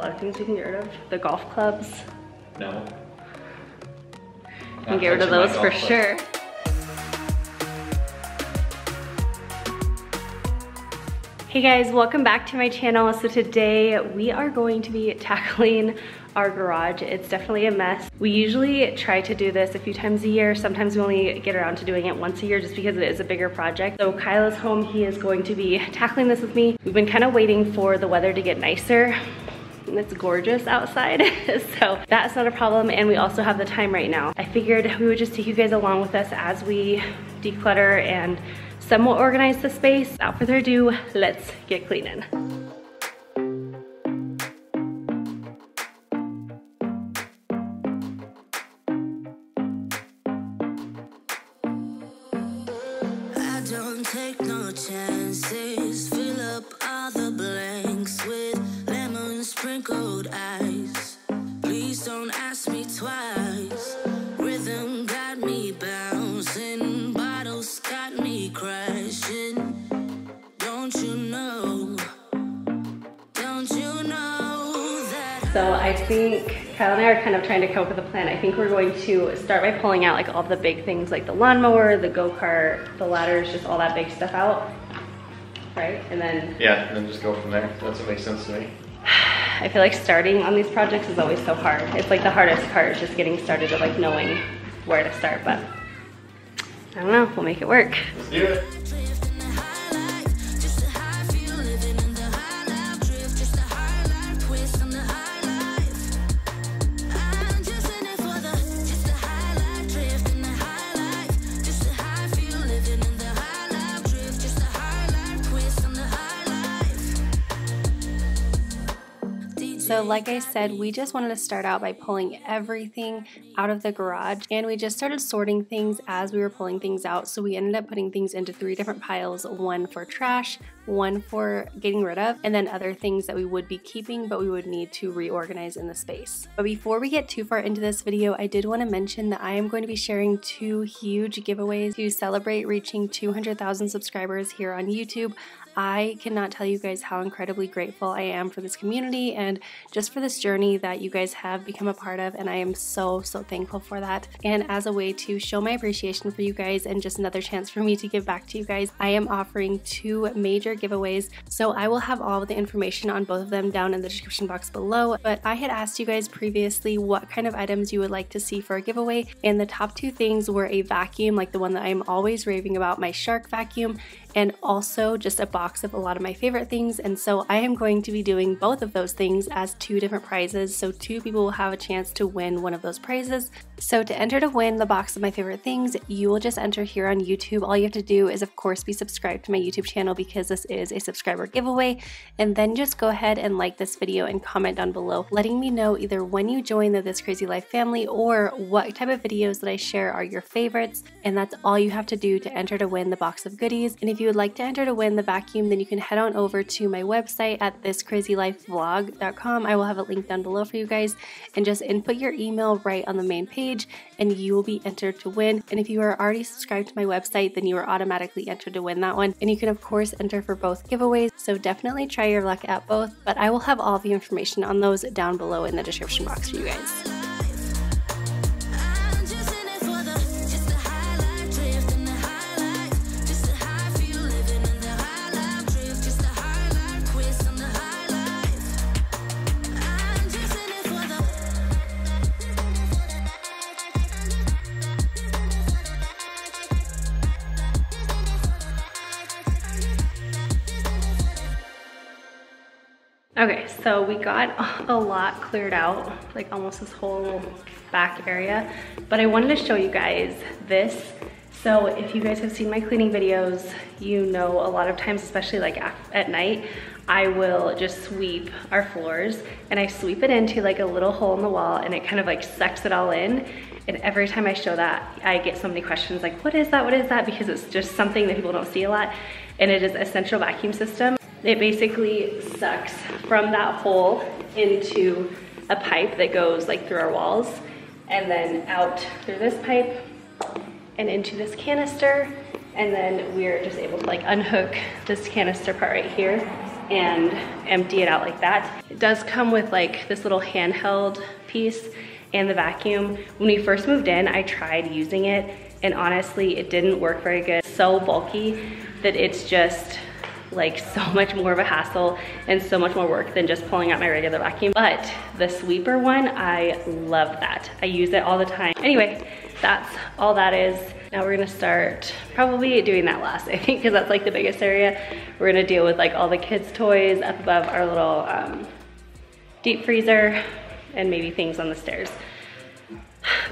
lot of things we can get rid of. The golf clubs. No. We can get rid of those for sure. Hey guys, welcome back to my channel. So today we are going to be tackling our garage. It's definitely a mess. We usually try to do this a few times a year. Sometimes we only get around to doing it once a year just because it is a bigger project. So Kyle is home. He is going to be tackling this with me. We've been kind of waiting for the weather to get nicer. It's gorgeous outside, so that's not a problem, and we also have the time right now. I figured we would just take you guys along with us as we declutter and somewhat organize the space. Without further ado, let's get cleaning. I don't take no chances, fill up all the blanks with sprinkled ice. Please don't ask me twice. Rhythm got me bouncing, bottles got me crashing. Don't you know? Don't you know that? So I think Kyle and I are kind of trying to come up with a plan. I think we're going to start by pulling out like all the big things like the lawnmower, the go-kart, the ladders, just all that big stuff out. Right? And then... yeah, and then just go from there. That's what makes sense to me. I feel like starting on these projects is always so hard. It's like the hardest part is just getting started of like knowing where to start, but I don't know, we'll make it work. Let's do it. So like I said, we just wanted to start out by pulling everything out of the garage, and we just started sorting things as we were pulling things out. So we ended up putting things into 3 different piles, one for trash, one for getting rid of, and then other things that we would be keeping but we would need to reorganize in the space. But before we get too far into this video, I did want to mention that I am going to be sharing 2 huge giveaways to celebrate reaching 200,000 subscribers here on YouTube. I cannot tell you guys how incredibly grateful I am for this community and just for this journey that you guys have become a part of, and I am so thankful for that. And as a way to show my appreciation for you guys and just another chance for me to give back to you guys, I am offering 2 major giveaways. So I will have all of the information on both of them down in the description box below, but I had asked you guys previously what kind of items you would like to see for a giveaway, and the top 2 things were a vacuum, like the one that I'm always raving about, my Shark vacuum, and also just a box of a lot of my favorite things. And so I am going to be doing both of those things as 2 different prizes, so 2 people will have a chance to win one of those prizes. So to enter to win the box of my favorite things, you will just enter here on YouTube. All you have to do is of course be subscribed to my YouTube channel because this is a subscriber giveaway, and then just go ahead and like this video and comment down below letting me know either when you join the This Crazy Life family or what type of videos that I share are your favorites, and that's all you have to do to enter to win the box of goodies. And if you would like to enter to win the vacuum, then you can head on over to my website at thiscrazylifevlog.com. I will have a link down below for you guys, and just input your email right on the main page and you will be entered to win. And if you are already subscribed to my website, then you are automatically entered to win that one. And you can of course enter for both giveaways, so definitely try your luck at both, but I will have all the information on those down below in the description box for you guys. Okay, so we got a lot cleared out, like almost this whole back area, but I wanted to show you guys this. So if you guys have seen my cleaning videos, you know a lot of times, especially like at night, I will just sweep our floors, and I sweep it into like a little hole in the wall, and it kind of like sucks it all in. And every time I show that, I get so many questions like, what is that? What is that? Because it's just something that people don't see a lot, and it is a central vacuum system. It basically sucks from that hole into a pipe that goes like through our walls, and then out through this pipe and into this canister, and then we're just able to like unhook this canister part right here, and empty it out like that. It does come with like this little handheld piece and the vacuum. When we first moved in, I tried using it, and honestly, it didn't work very good. It's so bulky that it's just like so much more of a hassle and so much more work than just pulling out my regular vacuum. But the sweeper one, I love that. I use it all the time. Anyway, that's all that is. Now we're gonna start probably doing that last, I think, because that's like the biggest area. We're gonna deal with like all the kids' toys up above our little deep freezer and maybe things on the stairs.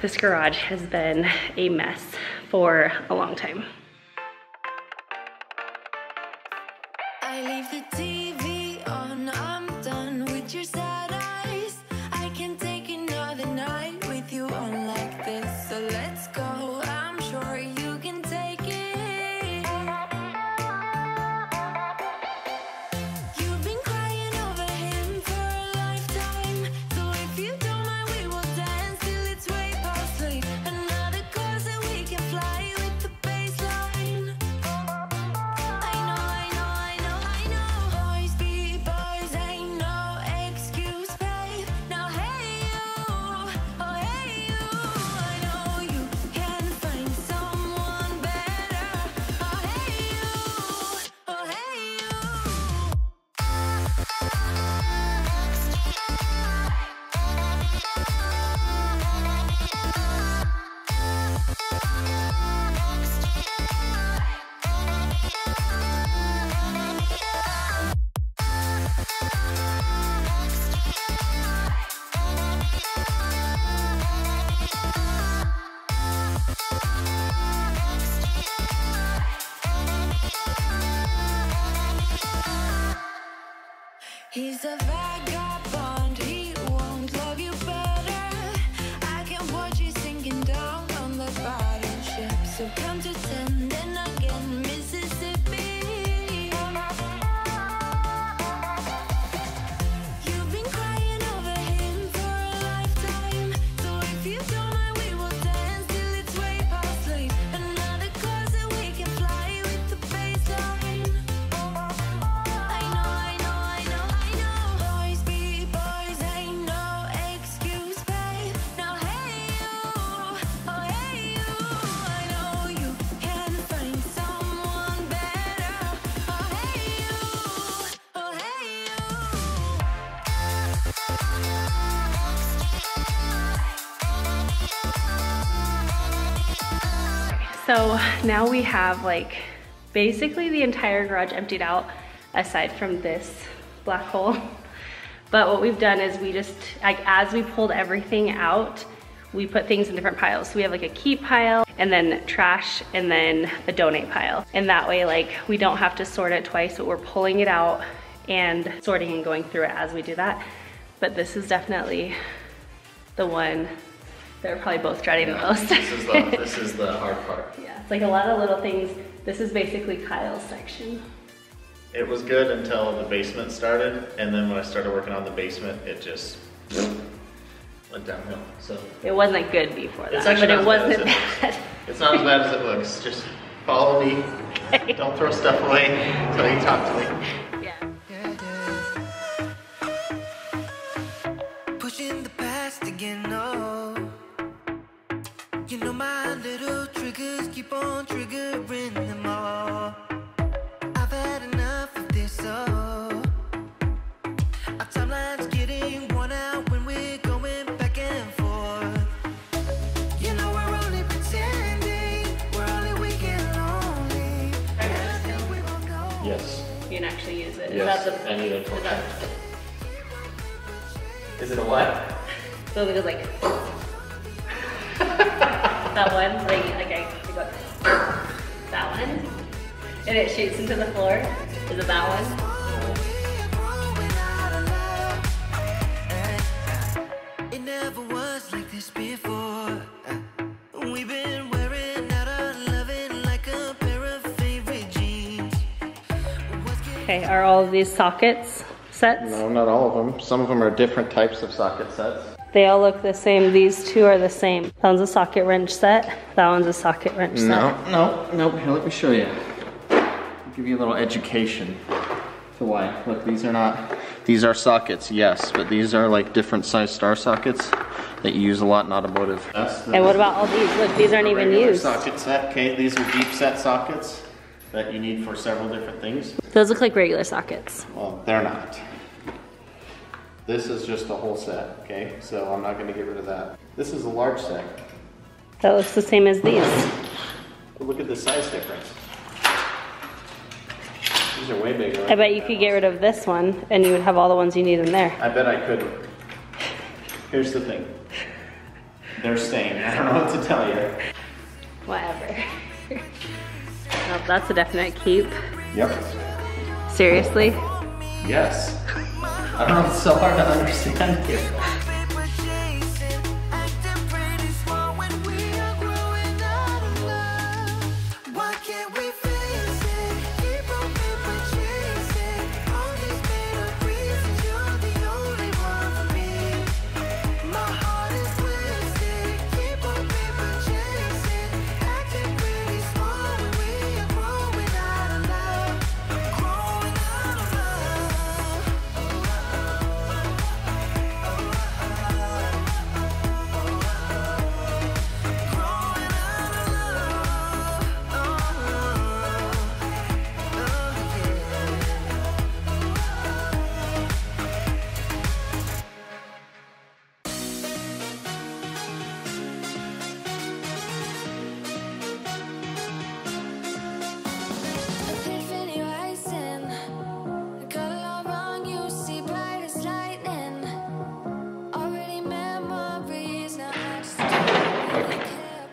This garage has been a mess for a long time. I leave the TV on, I'm done with your sad eyes. I can take another night with you on like this, so let's go. I'm sure you can take it. You've been crying over him for a lifetime, so if you don't mind, we will dance till it's way past sleep. Another course that we can fly with the baseline. Boys be boys, ain't no excuse, babe. Now hey you, oh hey you, I know you can find someone better. Oh hey you, oh hey you. He's a vagabond, he won't love you better. I can watch you sinking down on the bottom ship. So come to 10, then again, Mississippi. You've been crying over him for a lifetime, so if you don't mind, we will dance till it's way past sleep. Another course that we can fly with the baseline. Boys be boys, ain't no excuse, babe. Now hey you, oh hey you, I know you can find someone better. Oh hey you, oh hey you. So now we have like basically the entire garage emptied out aside from this black hole. But what we've done is we just, like as we pulled everything out, we put things in different piles. So we have like a keep pile and then trash and then a donate pile. And that way like we don't have to sort it twice, but we're pulling it out and sorting and going through it as we do that. But this is definitely the one that we're probably both dreading the most. This is the hard part. Yeah, it's like a lot of little things. This is basically Kyle's section. It was good until the basement started, and then when I started working on the basement, it just went downhill. So it wasn't good before that, it's actually but it not as wasn't bad. bad. It's not as bad as it looks. Just follow me. Okay. Don't throw stuff away until you talk to me. Pushing the past again, no. You know my little triggers keep on triggering them all. I've had enough of this, oh. Our timeline's getting worn out when we're going back and forth. You know we're only pretending, we're only weak and lonely. Yes. You can actually use it. Yes. Is that I need a torch. is that- Is it a what? So it goes like that one, like I go that one, and it shoots into the floor. Is it that one? It never was like this before. We've been wearing out our loving like a pair of favorite jeans. Okay, are all of these sockets sets? No, not all of them. Some of them are different types of socket sets. They all look the same. These two are the same. That one's a socket wrench set. That one's a socket wrench set. No. Here, let me show you. I'll give you a little education. So why? Look, these are not, these are sockets, yes, but these are like different size star sockets that you use a lot in automotive. And what about all these? Look, these aren't even used. Socket set, okay, these are deep set sockets that you need for several different things. Those look like regular sockets. Well, they're not. This is just a whole set, okay? So I'm not gonna get rid of that. This is a large set. That looks the same as these. But look at the size difference. These are way bigger. I bet you could get rid of this one and you would have all the ones you need in there. I bet I couldn't. Here's the thing. They're staying. I don't know what to tell you. Whatever. Well, that's a definite keep. Yep. Seriously? Yes. I don't know, it's so hard to understand here.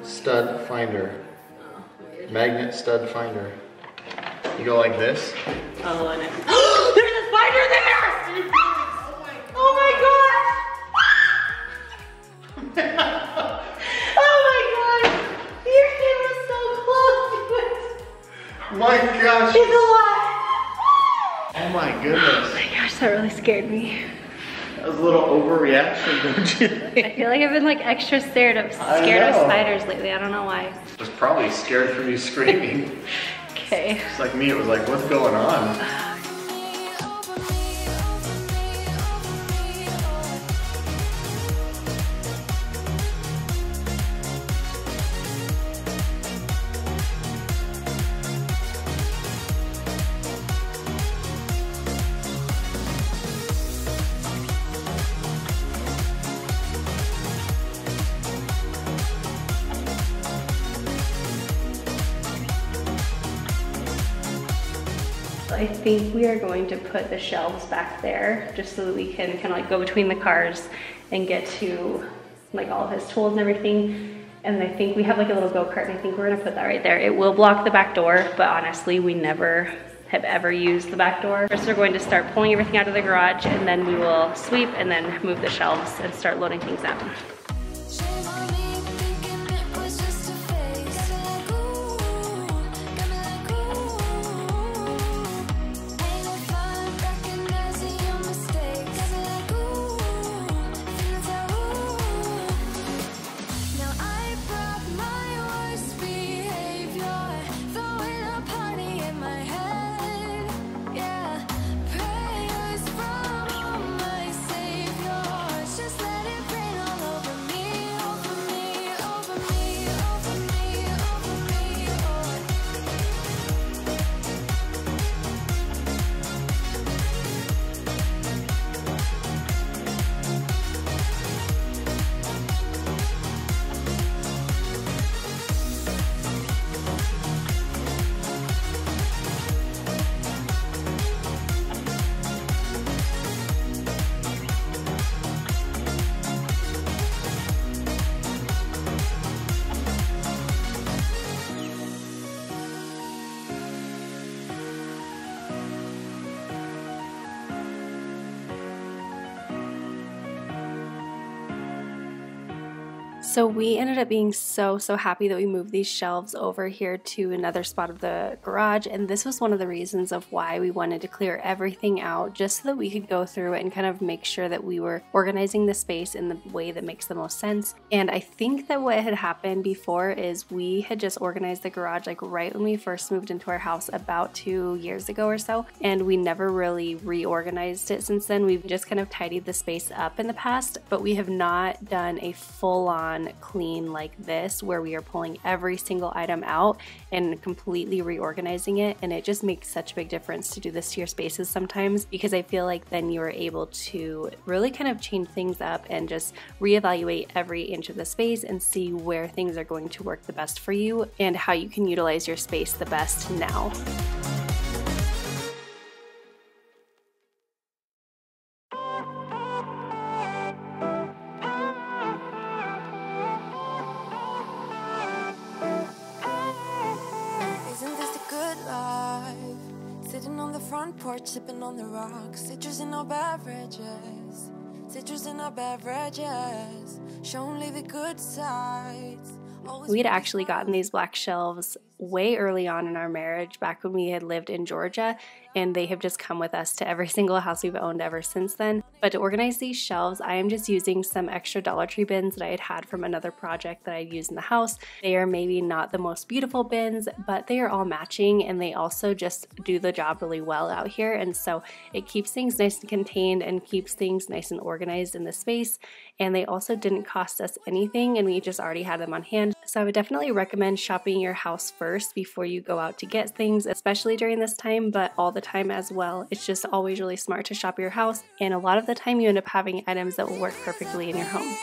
Stud finder. Magnet stud finder. You go like this. Oh, and there's a spider there! Oh my god! Oh my god! Your kid was so close to it. My gosh. He's alive! Oh my goodness. Oh my gosh, that really scared me. That was a little overreaction, don't you think? I feel like I've been like extra scared of spiders lately. I don't know why. I was probably scared from you screaming. Okay. It's like me, it was like, what's going on? I think we are going to put the shelves back there just so that we can kind of like go between the cars and get to like all of his tools and everything. And I think we have like a little go-kart and I think we're gonna put that right there. It will block the back door, but honestly, we never have ever used the back door. First, we're going to start pulling everything out of the garage and then we will sweep and then move the shelves and start loading things out. So we ended up being so happy that we moved these shelves over here to another spot of the garage, and this was one of the reasons of why we wanted to clear everything out, just so that we could go through it and kind of make sure that we were organizing the space in the way that makes the most sense. And I think that what had happened before is we had just organized the garage like right when we first moved into our house about 2 years ago or so, and we never really reorganized it since then. We've just kind of tidied the space up in the past, but we have not done a full-on clean like this where we are pulling every single item out and completely reorganizing it. And it just makes such a big difference to do this to your spaces sometimes, because I feel like then you are able to really kind of change things up and just reevaluate every inch of the space and see where things are going to work the best for you and how you can utilize your space the best now. Porch sipping on the rocks, citrus in our beverages, citrus in our beverages, show only the good sides. We had actually gotten these black shelves way early on in our marriage, back when we had lived in Georgia, and they have just come with us to every single house we've owned ever since then. But to organize these shelves, I am just using some extra Dollar Tree bins that I had from another project that I'd used in the house. They are maybe not the most beautiful bins, but they are all matching, and they also just do the job really well out here. And so it keeps things nice and contained and keeps things nice and organized in the space. And they also didn't cost us anything, and we just already had them on hand. So I would definitely recommend shopping your house first before you go out to get things, especially during this time, but all the time as well. It's just always really smart to shop your house, and a lot of the time you end up having items that will work perfectly in your home.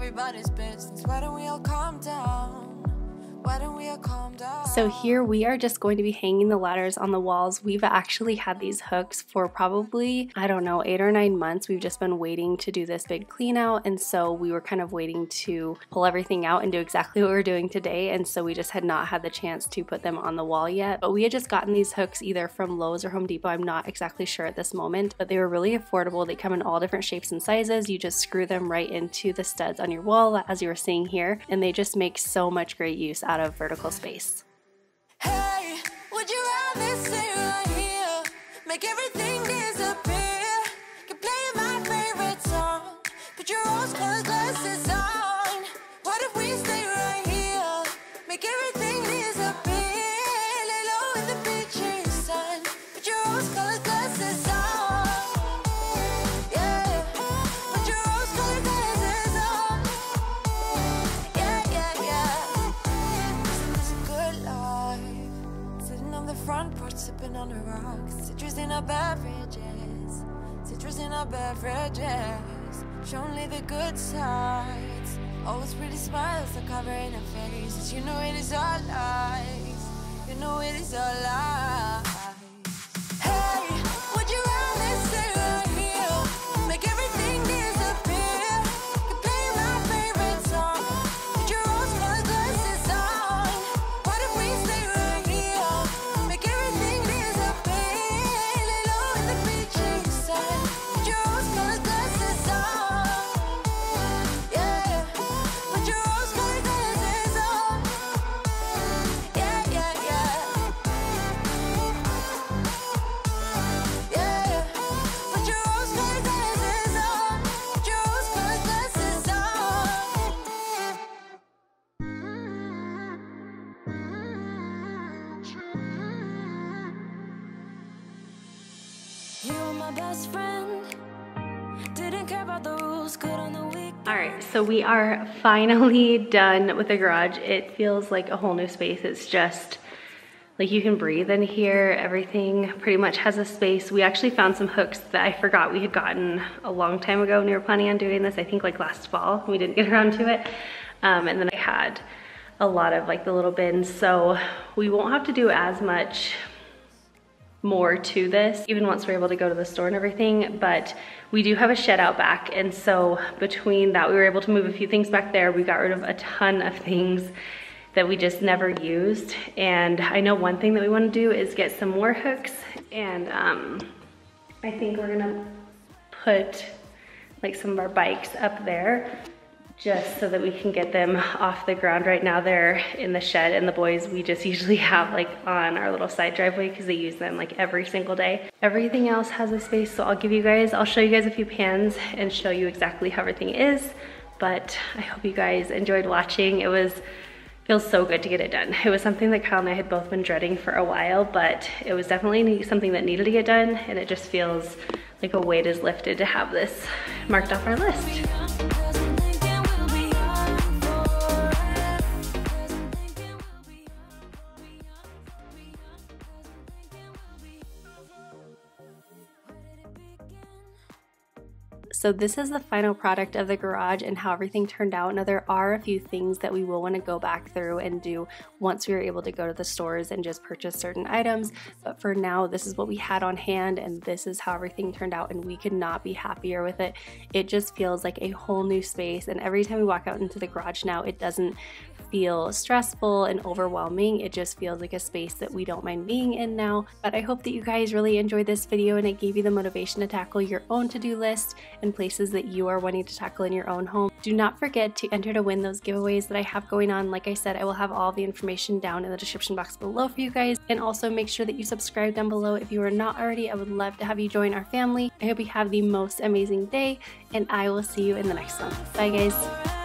Everybody's business. Why don't we all calm down? Why don't we all calm down? So here we are just going to be hanging the ladders on the walls. We've actually had these hooks for probably, I don't know, 8 or 9 months. We've just been waiting to do this big clean out, and so we were kind of waiting to pull everything out and do exactly what we're doing today, and so we just had not had the chance to put them on the wall yet. But we had just gotten these hooks either from Lowe's or Home Depot. I'm not exactly sure at this moment, but they were really affordable. They come in all different shapes and sizes. You just screw them right into the studs on your wall, as you were seeing here, and they just make so much great use out of vertical space. Hey, would you rather stay right here? Make everything disappear. Can play my favorite song. Put your rose-colored glasses on. What if we stay right here? Make everything disappear. Lay low in the beach sun. Put your rose-colored glasses on. Yeah, put your rose-colored glasses on. Yeah. It's a good life. Sitting on the front porch, sipping on the rocks. Citrus in our beverages. Citrus in our beverages. Show only the good sides. Always pretty smiles are covering our faces. You know it is all lies. You know it is all lies. Hey, would you rather stay right here? Make everything disappear. You play my favorite song. Put your rose-colored glasses on. What if we stay right here? Make everything disappear. Lay low in the beach sun. Put your rose-colored glasses on. Yeah, put your rose-colored glasses on. Yeah. Yeah, put your rose-colored glasses on. Put your rose-colored glasses on. You were my best friend. Didn't care about the rules, good on the week. Alright, so we are finally done with the garage. It feels like a whole new space. It's just like you can breathe in here. Everything pretty much has a space. We actually found some hooks that I forgot we had gotten a long time ago when we were planning on doing this. I think like last fall. We didn't get around to it. And then I had a lot of like the little bins. So we won't have to do as much more to this, even once we're able to go to the store and everything, but we do have a shed out back, and so between that we were able to move a few things back there. We got rid of a ton of things that we just never used, and I know one thing that we want to do is get some more hooks, and I think we're gonna put like some of our bikes up there just so that we can get them off the ground. Right now they're in the shed, and the boys we just usually have like on our little side driveway because they use them like every single day. Everything else has a space, so I'll show you guys a few pans and show you exactly how everything is. But I hope you guys enjoyed watching. Feels so good to get it done. It was something that Kyle and I had both been dreading for a while, but it was definitely something that needed to get done, and it just feels like a weight is lifted to have this marked off our list. So this is the final product of the garage and how everything turned out. Now there are a few things that we will want to go back through and do once we are able to go to the stores and just purchase certain items. But for now, this is what we had on hand, and this is how everything turned out, and we could not be happier with it. It just feels like a whole new space, and every time we walk out into the garage now, it doesn't feel stressful and overwhelming. It just feels like a space that we don't mind being in now. But I hope that you guys really enjoyed this video and it gave you the motivation to tackle your own to-do list and places that you are wanting to tackle in your own home. Do not forget to enter to win those giveaways that I have going on. Like I said, I will have all the information down in the description box below for you guys, and also make sure that you subscribe down below if you are not already. I would love to have you join our family. I hope you have the most amazing day, and I will see you in the next one. Bye guys.